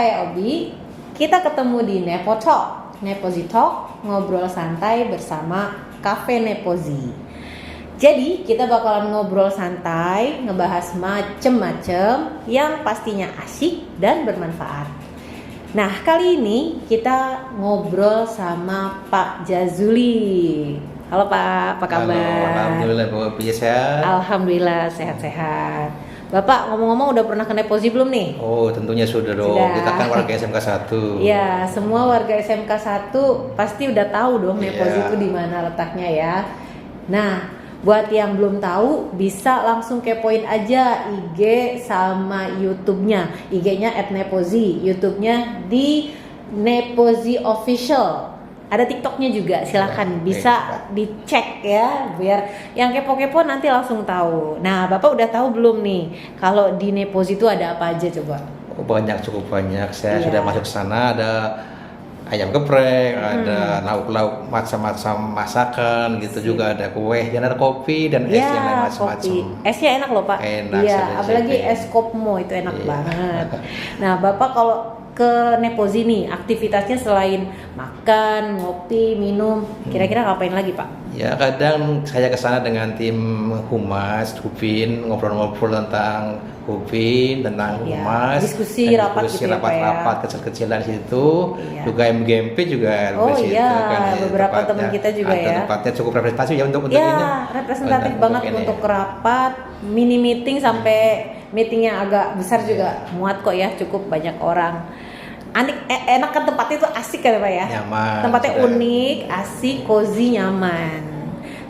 saya Obi. Kita ketemu di Nepo Talk, Nepozi Talk, ngobrol santai bersama Cafe Nepozi. Jadi kita bakalan ngobrol santai, ngebahas macem-macem yang pastinya asyik dan bermanfaat. Nah, kali ini kita ngobrol sama Pak Jazuli. Halo Pak, apa kabar? Halo, alhamdulillah Bapak sehat. Alhamdulillah sehat-sehat. Bapak ngomong-ngomong udah pernah ke Nepozi belum nih? Oh, tentunya sudah dong. Sudah. Kita kan warga SMK 1. Ya, semua warga SMK 1 pasti udah tahu dong Nepozi Iya. itu di mana letaknya ya. Nah, buat yang belum tahu bisa langsung kepoin aja IG sama YouTube-nya. IG-nya @nepozi, YouTube-nya di Nepozi Official. Ada TikTok-nya juga, silakan bisa dicek ya, biar yang kepo-kepo nanti langsung tahu. Nah, Bapak udah tahu belum nih kalau di Nepozi itu ada apa aja coba? Oh, banyak, cukup banyak. Saya Iya. sudah masuk sana, ada ayam geprek, ada lauk-lauk macam-macam masakan gitu, juga ada kue, dan ada kopi dan es yang lain macam-macam. Kopi. Esnya enak loh Pak. Enak, Iya, saya apalagi cipin. es kopmo itu enak Iya. banget. Nah, Bapak kalau ke Nepozi nih, aktivitasnya selain makan, ngopi, minum, kira-kira ngapain lagi Pak? Ya, kadang saya ke sana dengan tim humas, Hubin, ngobrol-ngobrol tentang Hubin, tentang Ya, humas, diskusi dan rapat gitu ya, Pak, ya. rapat-rapat kecil-kecilan di situ. Iya. Juga MGMP juga Oh di situ iya, kan, ya, beberapa tempatnya. teman kita juga Ada ya. Tempatnya cukup representasi ya untuk ini. Ya, representatif banget ini. untuk rapat, mini meeting sampai meeting yang agak besar juga muat kok ya, cukup banyak orang. Enak kan tempatnya itu asik kan Pak ya? Nyaman. Tempatnya sudah. unik, asik, cozy, nyaman.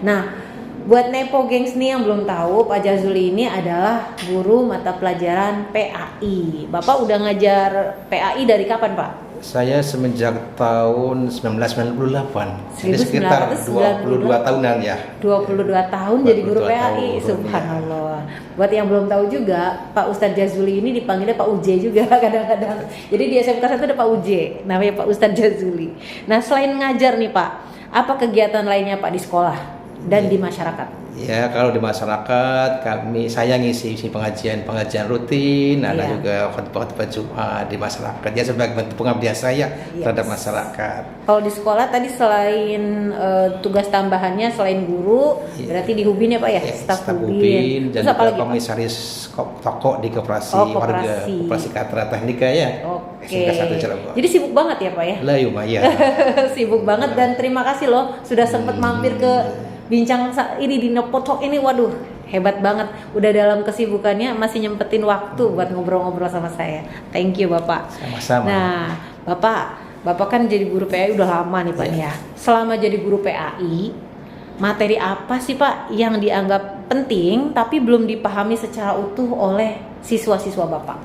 Nah, buat Nepo Gengs nih yang belum tahu, Pak Jazuli ini adalah guru mata pelajaran PAI. Bapak udah ngajar PAI dari kapan Pak? Saya semenjak tahun 1998. Jadi sekitar 22 1998. tahunan ya. 22 tahun jadi guru 22 PAI, tahun, subhanallah. Buat yang belum tahu juga, Pak Ustadz Jazuli ini dipanggilnya Pak Uje juga kadang-kadang. Jadi di SMK 1 ada Pak Uje, namanya Pak Ustadz Jazuli. Nah, selain ngajar nih Pak, apa kegiatan lainnya Pak di sekolah dan di masyarakat? Ya, kalau di masyarakat saya ngisi pengajian rutin, ada Iya. juga khutbah Jumat di masyarakat. Ya, sebagai bentuk pengabdian saya Yes. terhadap masyarakat. Kalau di sekolah tadi selain tugas tambahannya selain guru, Iya. berarti di Hubin ya Pak ya, Ya, staf staf Hubin. Hubin dan Terus apa juga lagi Pak? komisaris toko di koperasi Oh, warga, koperasi. koperasi Katra Teknika ya. Oke. SMK 1 Cirebon. Jadi sibuk banget ya Pak ya? Lah, lumayan. Sibuk banget dan terima kasih loh sudah sempat mampir ke bincang ini di Nepo Talk ini. Waduh, hebat banget, udah dalam kesibukannya masih nyempetin waktu buat ngobrol-ngobrol sama saya. Thank you Bapak. Sama-sama. Nah Bapak kan jadi guru PAI udah lama nih Pak nih ya. Selama jadi guru PAI, materi apa sih Pak yang dianggap penting tapi belum dipahami secara utuh oleh siswa-siswa Bapak?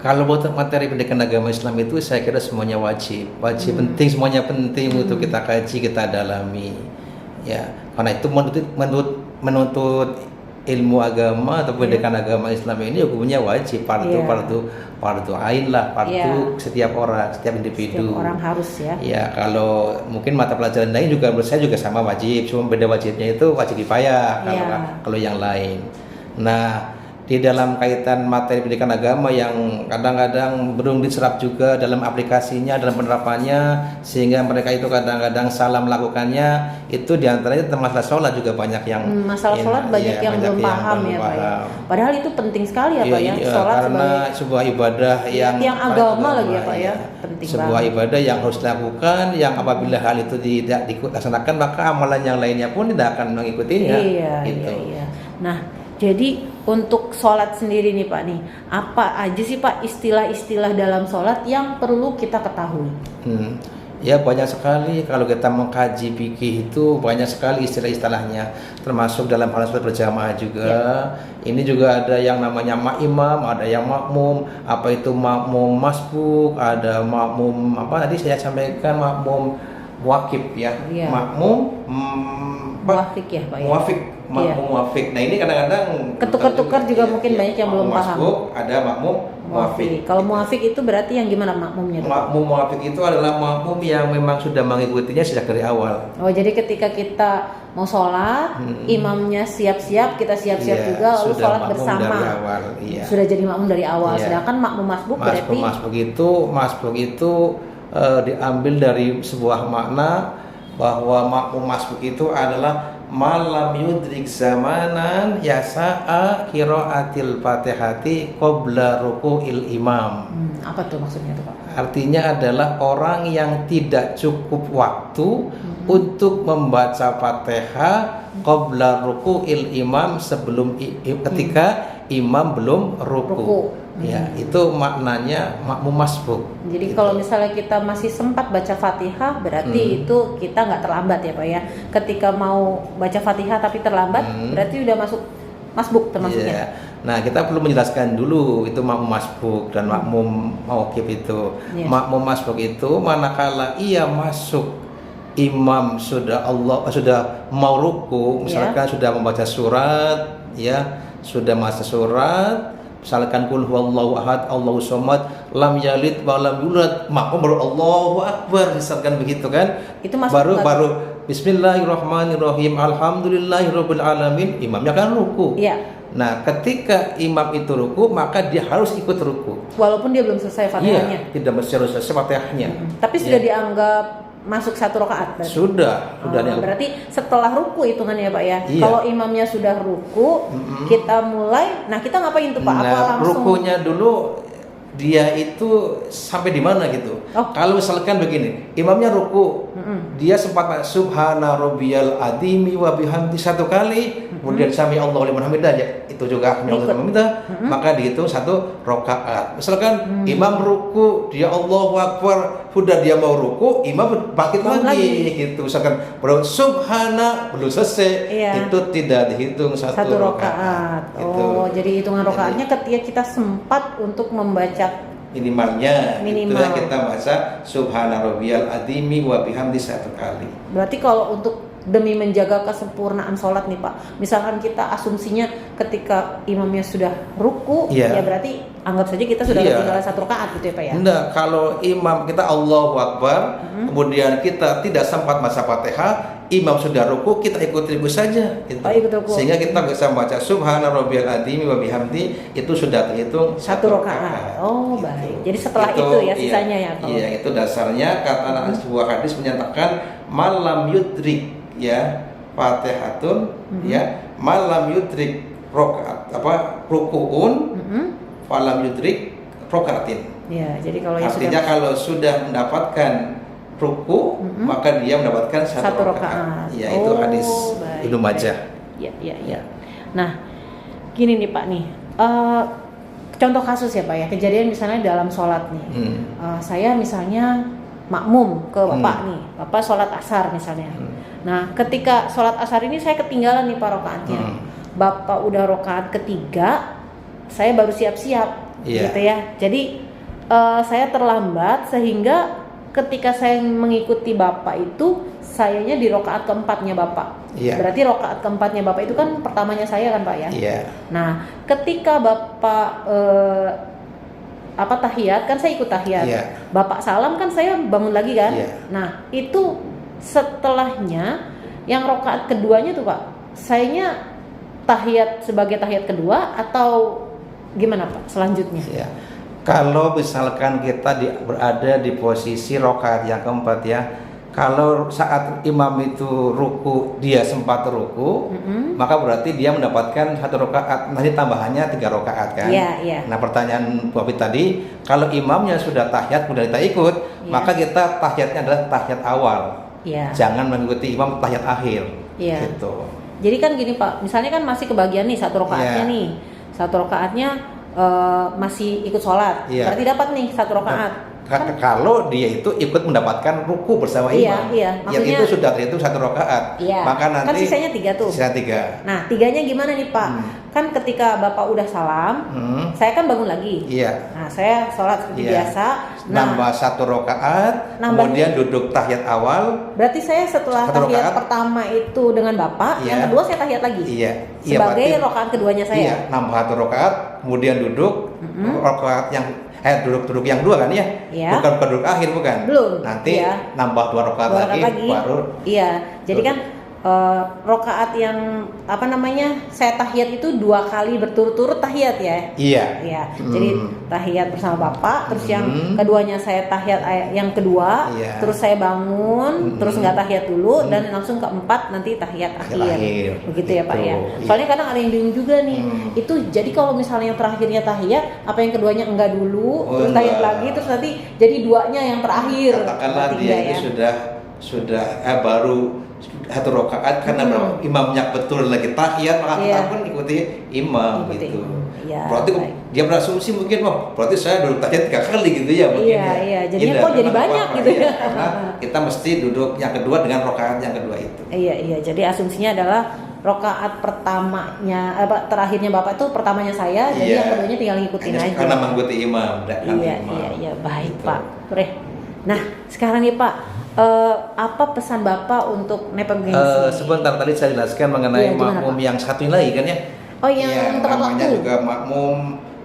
Kalau buat materi pendidikan agama Islam itu saya kira semuanya wajib penting, semuanya penting untuk kita kaji, kita dalami. Ya, karena itu menuntut ilmu agama atau pendidikan agama Islam ini hukumnya wajib, fardu ain lah, fardu setiap orang, setiap individu. Setiap orang harus ya. Ya, kalau mungkin mata pelajaran lain juga menurut saya juga sama wajib, cuma beda wajibnya itu wajib kifayah kalau yang lain. Nah, di dalam kaitan materi pendidikan agama yang kadang-kadang belum diserap juga dalam aplikasinya, dalam penerapannya, sehingga mereka itu kadang-kadang salah melakukannya, itu diantaranya masalah sholat juga banyak yang masalah sholat banyak yang belum paham ya Pak ya. Padahal itu penting sekali ya Pak ya, sholat karena sebuah ibadah yang agama lagi ya Pak ya, penting sebuah banget. ibadah yang harus dilakukan, yang apabila hal itu tidak dilaksanakan maka amalan yang lainnya pun tidak akan mengikutinya. Iya. Nah, jadi untuk sholat sendiri nih Pak nih, apa aja sih Pak istilah-istilah dalam sholat yang perlu kita ketahui? Ya, banyak sekali. Kalau kita mengkaji fikih itu banyak sekali istilah-istilahnya, termasuk dalam hal sholat berjamaah juga. Ini juga ada yang namanya imam, ada yang makmum. Apa itu makmum masbuk, ada makmum apa tadi saya sampaikan, makmum muwakib ya, Iya. makmum Muafik ya Pak ya. muwafik, makmum Iya. muwafik. Nah ini kadang-kadang Ketukar-tukar juga mungkin banyak yang belum makmum paham. masbuk, ada makmum muwafik. Kalau muafik itu berarti yang gimana makmumnya tuh, Pak? Makmum muwafik itu adalah makmum yang memang sudah mengikutinya sejak dari awal. Oh, jadi ketika kita mau sholat, imamnya siap-siap, kita siap-siap Iya, juga, lalu sudah sholat makmum bersama. dari awal, iya. Sudah jadi makmum dari awal. Iya. Sedangkan makmum masbuk berarti Masbuk itu diambil dari sebuah makna bahwa makmum masbuk itu adalah malam yudrik zamanan yasa'a qiraatil fatihati qabla ruku'il imam. Apa tuh maksudnya tuh Pak? Artinya adalah orang yang tidak cukup waktu untuk membaca Fatihah qabla ruku'il imam sebelum ketika imam belum ruku. Ya, itu maknanya makmum masbuk. Jadi Gitu. kalau misalnya kita masih sempat baca Fatihah, berarti itu kita nggak terlambat ya Pak ya. Ketika mau baca Fatihah tapi terlambat, berarti udah masuk masbuk termasuknya. Iya. Nah, kita perlu menjelaskan dulu itu makmum masbuk dan makmum mauqif itu. Iya. Makmum masbuk itu manakala ia masuk imam sudah mau ruku, misalkan sudah membaca surat, ya, sudah membaca surat, misalkan qul huwallahu ahad, Allahu somad, lam yalid wa lam yulad, makmum baru Allahu akbar, misalkan begitu kan? Itu masuk baru bismillahirrahmanirrahim, alhamdulillahirabbil alamin, imamnya kan ruku. Iya. Nah, ketika imam itu ruku, maka dia harus ikut ruku. Walaupun dia belum selesai Fatihahnya. Iya, tidak mesti harus selesai Fatihahnya. Tapi sudah dianggap masuk satu rakaat berarti? Sudah dianggap. Berarti setelah ruku hitungannya ya Pak ya. Iya. Kalau imamnya sudah ruku, kita mulai. Nah, kita ngapain tuh Pak? Apa Nah, langsung rukunya dulu dia itu sampai di mana gitu. Oh. Kalau misalkan begini, imamnya ruku, dia sempat subhana rabbiyal adimi wa bihamdi satu kali, kemudian sami Allahu liman hamidah, ya, itu juga sami Allahu liman hamidah, maka dihitung satu rakaat. Misalkan imam ruku, dia Allahu akbar, sudah dia mau ruku, imam bangkit lagi gitu. Misalkan baru subhana belum selesai, Iya. itu tidak dihitung satu rakaat. Gitu. Oh, jadi hitungan rakaatnya ketika kita sempat untuk membaca Minimalnya Minimal. itulah kita baca subhana rabbiyal adimi wa bihamdi satu kali. Berarti kalau untuk demi menjaga kesempurnaan sholat nih Pak, misalkan kita asumsinya ketika imamnya sudah ruku, Iya. ya berarti anggap saja kita sudah Iya. ketinggalan satu rakaat gitu ya Pak ya? Enggak, kalau imam kita Allahu Akbar, kemudian kita tidak sempat baca Fatihah, imam sudah ruku, kita ikut saja gitu. Oh, ikut ruku. Sehingga kita bisa baca subhana rabbiyal azimi wa bihamdi, itu sudah terhitung Satu rakaat. Oh, baik. Jadi setelah itu ya sisanya ya kalau. Iya, itu dasarnya kata sebuah hadis menyatakan malam yudrik, ya, Fatihatun, ya, malam yudrik rakaat rukuun, falam yudrik rokaatin. Ya, jadi kalau yang Artinya kalau sudah mendapatkan ruku, maka dia mendapatkan satu rakaat. Ya, itu hadis baik, Ibnu Majah. Ya, ya, ya. Nah, gini nih Pak nih. Contoh kasus ya Pak ya, kejadian misalnya dalam sholat nih. Saya misalnya makmum ke Bapak nih, Bapak sholat asar misalnya. Nah, ketika sholat asar ini saya ketinggalan nih Pak rakaatnya. Bapak udah rakaat ketiga, saya baru siap-siap. Iya. Gitu ya. Jadi saya terlambat sehingga ketika saya mengikuti Bapak itu sayanya di rakaat keempatnya Bapak. Iya. Berarti rakaat keempatnya Bapak itu kan pertamanya saya kan Pak ya. Iya. Nah, ketika Bapak tahiyat kan saya ikut tahiyat. Iya. Bapak salam kan saya bangun lagi kan. Iya. Nah, itu setelahnya yang rakaat keduanya tuh Pak, sayanya tahiyat sebagai tahiyat kedua atau gimana Pak selanjutnya? Ya. Kalau misalkan kita berada di posisi rakaat yang keempat ya, kalau saat imam itu ruku, dia sempat ruku, maka berarti dia mendapatkan satu rakaat, nanti tambahannya 3 rakaat kan? Iya, iya. Nah, pertanyaan Bu Afid tadi, kalau imamnya sudah tahiyat kemudian kita ikut, maka kita tahiyatnya adalah tahiyat awal. Iya. Jangan mengikuti imam tahiyat akhir. Iya. Gitu. Jadi kan gini Pak, misalnya kan masih kebagian nih satu rakaatnya Iya. nih, satu rakaatnya masih ikut sholat, Iya. berarti dapat nih satu rakaat. Kalau dia itu ikut mendapatkan ruku bersama imam, Iya, yang maksudnya- itu sudah terhitung 1 rakaat. Iya. Maka Kan nanti sisanya 3 tuh. sisa 3. Nah, 3-nya gimana nih Pak? Kan ketika Bapak udah salam, saya kan bangun lagi. Iya. Nah, saya sholat seperti Iya. biasa. Nah, Nambah 1 rakaat, Nambah- kemudian duduk tahiyat awal. berarti saya setelah 1 tahiyat rakaat. pertama itu dengan Bapak, Iya. yang kedua saya tahiyat lagi. Iya. Sebagai berarti- rakaat keduanya saya. Iya, nambah 1 rakaat, kemudian duduk rakaat yang duduk yang 2 kan ya? Iya. Bukan duduk akhir bukan? Belum. Nanti Iya. nambah 2 rakaat 2 rakaat lagi, baru Iya. Jadi duduk. kan rokaat yang saya tahiyat itu 2 kali berturut-turut tahiyat ya. Iya. Iya. Jadi tahiyat bersama Bapak, terus yang keduanya saya tahiyat yang kedua, Iya. terus saya bangun, terus nggak tahiyat dulu dan langsung keempat nanti tahiyat akhir. Begitu ya Pak ya. Gitu. Soalnya kadang ada yang bingung juga nih. Itu jadi kalau misalnya yang terakhirnya tahiyat, apa yang keduanya enggak dulu, terus tahiyat enggak. lagi, terus nanti jadi 2-nya yang terakhir. Katakanlah Berarti dia enggak itu sudah baru 1 rakaat karena imamnya betul lagi tahiyat, maka kita Iya. pun ikuti imam Ikuti gitu. imam. Iya, Berarti baik. dia berasumsi mungkin berarti saya duduk tahiyat 3 kali gitu ya mungkin. Iya, ya. iya. Jadinya Tidak, kok jadi karena banyak apa-apa, gitu iya, ya. Karena kita mesti duduk yang kedua dengan rakaat yang kedua itu. Iya. Jadi asumsinya adalah rokaat pertamanya, terakhirnya Bapak itu pertamanya saya, jadi Iya. yang keduanya tinggal ngikutin Hanya aja. karena mengikuti imam, tidak karena imam. Iya, baik Gitu. Pak. Nah, sekarang nih Pak, apa pesan Bapak untuk Nepal Gengsi? Sebentar tadi saya jelaskan mengenai Iya, gimana, makmum Pak? yang satu ini lagi kan ya. Oh, yang tepat namanya waktu. juga makmum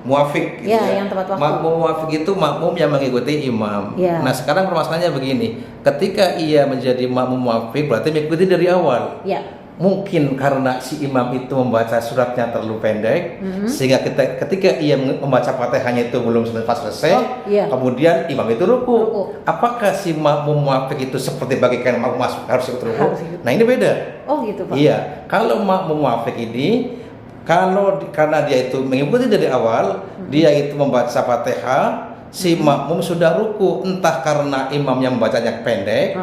muafik gitu Iya, ya. yang tepat waktu. Makmum muafik itu makmum yang mengikuti imam. Iya. Nah, sekarang permasalahannya begini. Ketika ia menjadi makmum muafik berarti mengikuti dari awal. Ya. Mungkin karena si imam itu membaca suratnya terlalu pendek, sehingga ketika ia membaca Fatihahnya itu belum selesai, iya. kemudian imam itu ruku. Ruku. Apakah si makmum muafik itu seperti bagikan makmum masuk harus ikut ruku? Harus ikut. Nah, ini beda. Oh gitu Pak. Iya, kalau makmum muafik ini karena dia itu mengikuti dari awal, dia itu membaca Fatihah, si makmum sudah ruku, entah karena imamnya membacanya pendek,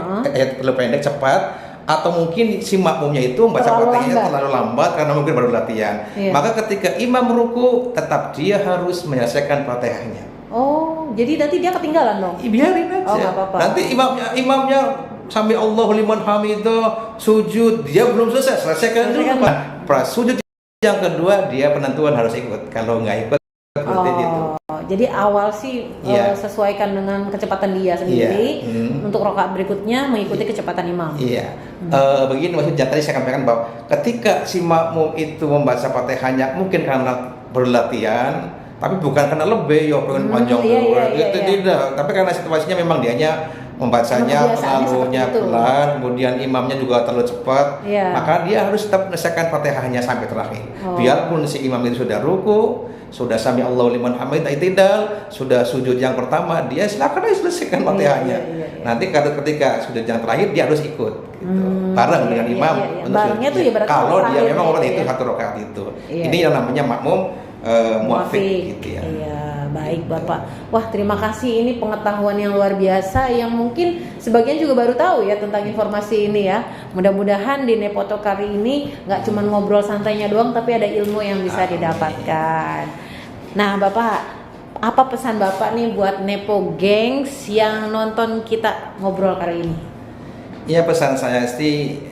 terlalu pendek cepat, atau mungkin si makmumnya itu membaca Fatihahnya terlalu lambat karena mungkin baru latihan. Iya. Maka ketika imam ruku, tetap dia harus menyelesaikan Fatihahnya. Oh, jadi nanti dia ketinggalan dong? Biarin aja. Oh, nggak apa-apa. Nanti imamnya sami Allahu liman hamidah sujud, dia belum selesaikan dulu. Sujud yang kedua dia penentuan harus ikut. Kalau nggak ikut berarti itu. Jadi awal sih Iya. sesuaikan dengan kecepatan dia sendiri. Iya. Untuk rakaat berikutnya mengikuti kecepatan imam. Iya. Begini maksudnya tadi saya sampaikan bahwa ketika si makmum itu membaca Fatihahnya mungkin karena berlatihan, tapi bukan karena lebih pengen panjang dulu. Itu tidak. Tapi karena situasinya memang dianya membacanya terlalunya pelan, kemudian imamnya juga terlalu cepat, maka dia harus tetap menyelesaikan Fatihahnya sampai terakhir. Biarpun si imam itu sudah ruku, sudah sami Allahu liman hamidah i'tidal, sudah sujud yang pertama, dia silakan aja selesaikan Fatihahnya. Nanti ketika sujud yang terakhir dia harus ikut gitu. Bareng dengan imam. Barengnya tuh ya berarti kalau dia memang ya, itu ya. 1 rakaat itu. Iya. Ini yang namanya makmum muafik gitu ya. Iya, baik Bapak. Wah, terima kasih, ini pengetahuan yang luar biasa yang mungkin sebagian juga baru tahu ya tentang informasi ini ya. Mudah-mudahan di Nepoto kali ini nggak cuma ngobrol santainya doang, tapi ada ilmu yang bisa didapatkan. Nah, Bapak, apa pesan Bapak nih buat Nepo Gengs yang nonton kita ngobrol kali ini? Ya, pesan saya sih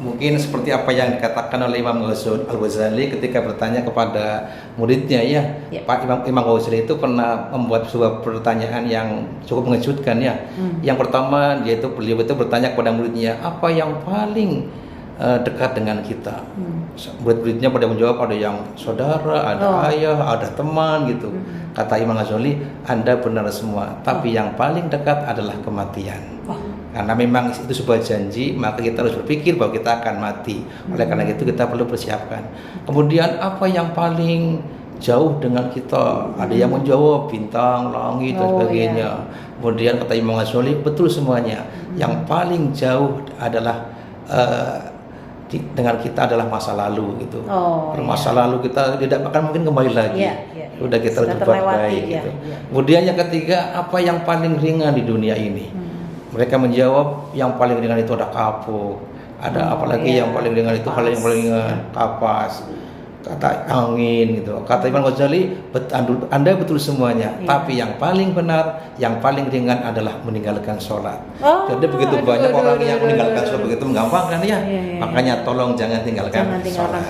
mungkin seperti apa yang dikatakan oleh Imam Al-Ghazali ketika bertanya kepada muridnya ya. Pak Imam Ghazali itu pernah membuat sebuah pertanyaan yang cukup mengejutkan ya. Yang pertama beliau itu bertanya kepada muridnya, apa yang paling dekat dengan kita? Murid-muridnya pada menjawab ada yang saudara, ada ayah, ada teman gitu. Kata Imam Ghazali, Anda benar semua, tapi yang paling dekat adalah kematian. Karena memang itu sebuah janji, maka kita harus berpikir bahwa kita akan mati. Oleh karena itu kita perlu persiapkan. Kemudian apa yang paling jauh dengan kita? Ada yang menjawab bintang, langit dan sebagainya. Kemudian kata Imam Ghazali, betul semuanya. Yang paling jauh adalah dengan kita adalah masa lalu gitu. Masa lalu kita tidak akan mungkin kembali lagi. Sudah kita berbuat baik gitu. Kemudian yang ketiga, apa yang paling ringan di dunia ini? Mereka menjawab yang paling ringan itu ada kapuk, ada apalagi yang paling ringan itu hal yang paling ringan kapas. kata angin gitu. Kata Imam Ghazali, Anda betul semuanya, Iya. tapi yang paling benar, yang paling ringan adalah meninggalkan sholat. Oh, Jadi begitu banyak orang yang meninggalkan sholat begitu menggampangkan ya. Iya. Makanya tolong jangan tinggalkan sholat.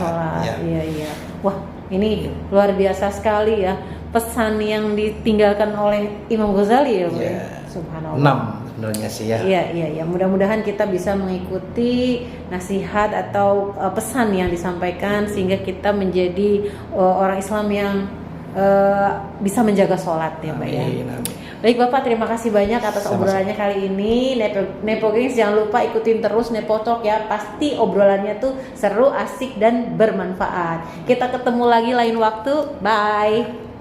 Ya. Iya. Wah, ini luar biasa sekali ya pesan yang ditinggalkan oleh Imam Ghazali ya, Pak. Iya. Subhanallah. 6 sebenarnya sih ya. Iya. Mudah-mudahan kita bisa mengikuti nasihat atau pesan yang disampaikan sehingga kita menjadi orang Islam yang bisa menjaga sholat ya, Pak ya. Amin. Baik Bapak, terima kasih banyak atas Sama-sama. obrolannya kali ini. Nepo Gengs jangan lupa ikutin terus Nepo Talk ya. Pasti obrolannya tuh seru, asik dan bermanfaat. Kita ketemu lagi lain waktu. Bye.